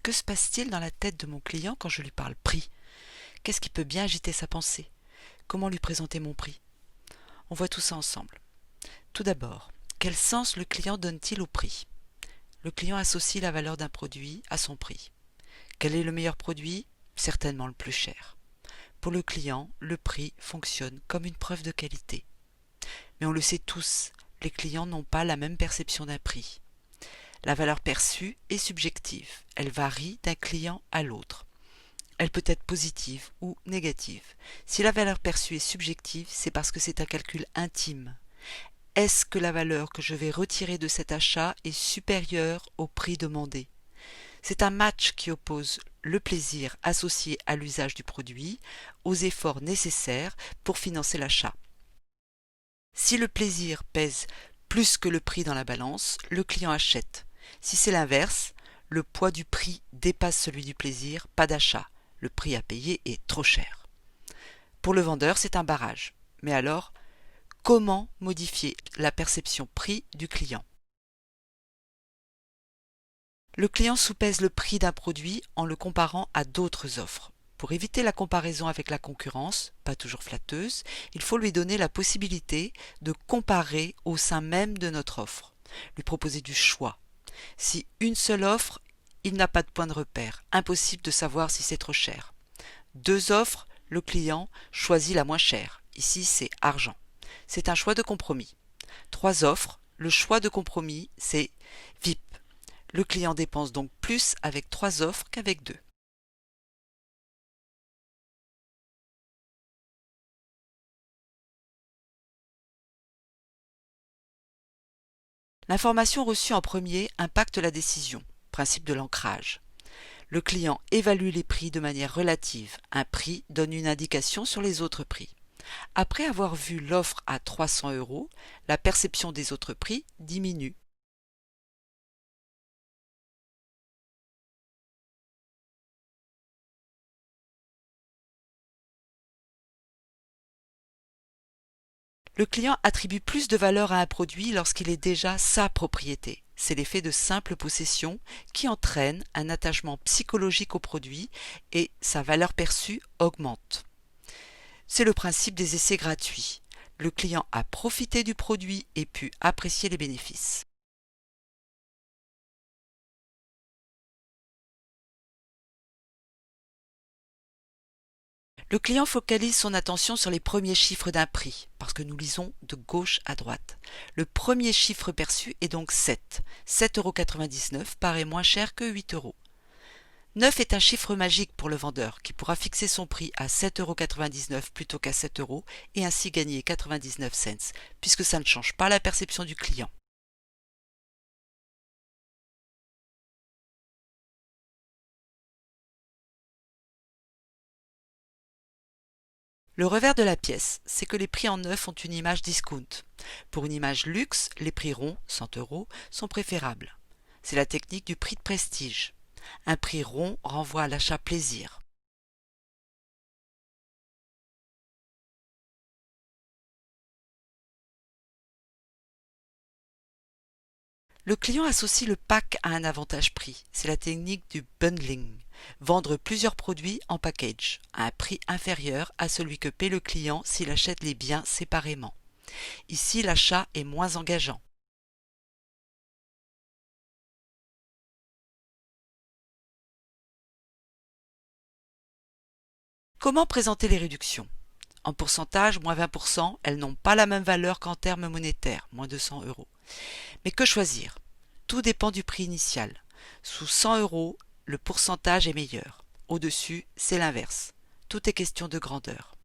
Que se passe-t-il dans la tête de mon client quand je lui parle prix? Qu'est-ce qui peut bien agiter sa pensée? Comment lui présenter mon prix? On voit tout ça ensemble. Tout d'abord, quel sens le client donne-t-il au prix? Le client associe la valeur d'un produit à son prix. Quel est le meilleur produit? Certainement le plus cher. Pour le client, le prix fonctionne comme une preuve de qualité. Mais on le sait tous, les clients n'ont pas la même perception d'un prix. La valeur perçue est subjective, elle varie d'un client à l'autre. Elle peut être positive ou négative. Si la valeur perçue est subjective, c'est parce que c'est un calcul intime. Est-ce que la valeur que je vais retirer de cet achat est supérieure au prix demandé? C'est un match qui oppose le plaisir associé à l'usage du produit aux efforts nécessaires pour financer l'achat. Si le plaisir pèse plus que le prix dans la balance, le client achète. Si c'est l'inverse, le poids du prix dépasse celui du plaisir, pas d'achat. Le prix à payer est trop cher. Pour le vendeur, c'est un barrage. Mais alors, comment modifier la perception prix du client? Le client soupèse le prix d'un produit en le comparant à d'autres offres. Pour éviter la comparaison avec la concurrence, pas toujours flatteuse, il faut lui donner la possibilité de comparer au sein même de notre offre, lui proposer du choix. Si une seule offre, il n'a pas de point de repère, impossible de savoir si c'est trop cher. Deux offres, le client choisit la moins chère, ici c'est argent. C'est un choix de compromis. Trois offres, le choix de compromis c'est VIP. Le client dépense donc plus avec 3 offres qu'avec 2. L'information reçue en premier impacte la décision, principe de l'ancrage. Le client évalue les prix de manière relative. Un prix donne une indication sur les autres prix. Après avoir vu l'offre à 300 €, la perception des autres prix diminue. Le client attribue plus de valeur à un produit lorsqu'il est déjà sa propriété. C'est l'effet de simple possession qui entraîne un attachement psychologique au produit et sa valeur perçue augmente. C'est le principe des essais gratuits. Le client a profité du produit et pu apprécier les bénéfices. Le client focalise son attention sur les premiers chiffres d'un prix, parce que nous lisons de gauche à droite. Le premier chiffre perçu est donc 7. 7,99 € paraît moins cher que 8 €. 9 est un chiffre magique pour le vendeur, qui pourra fixer son prix à 7,99 € plutôt qu'à 7 € et ainsi gagner 99 cents, puisque ça ne change pas la perception du client. Le revers de la pièce, c'est que les prix en neuf ont une image discount. Pour une image luxe, les prix ronds, 100 €, sont préférables. C'est la technique du prix de prestige. Un prix rond renvoie à l'achat plaisir. Le client associe le pack à un avantage prix. C'est la technique du bundling. Vendre plusieurs produits en package, à un prix inférieur à celui que paie le client s'il achète les biens séparément. Ici, l'achat est moins engageant. Comment présenter les réductions? En pourcentage, moins 20%, elles n'ont pas la même valeur qu'en termes monétaires, moins 200 €. Mais que choisir? Tout dépend du prix initial. Sous 100 €, le pourcentage est meilleur. Au-dessus, c'est l'inverse. Tout est question de grandeur.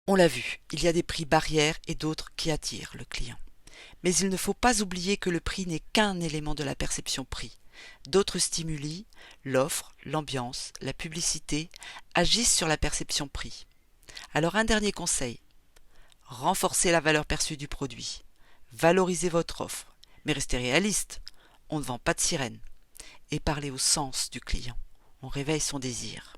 On l'a vu, il y a des prix barrières et d'autres qui attirent le client. Mais il ne faut pas oublier que le prix n'est qu'un élément de la perception prix. D'autres stimuli, l'offre, l'ambiance, la publicité, agissent sur la perception prix. Alors un dernier conseil, renforcez la valeur perçue du produit. Valorisez votre offre, mais restez réaliste. On ne vend pas de sirène. Et parlez au sens du client. On réveille son désir.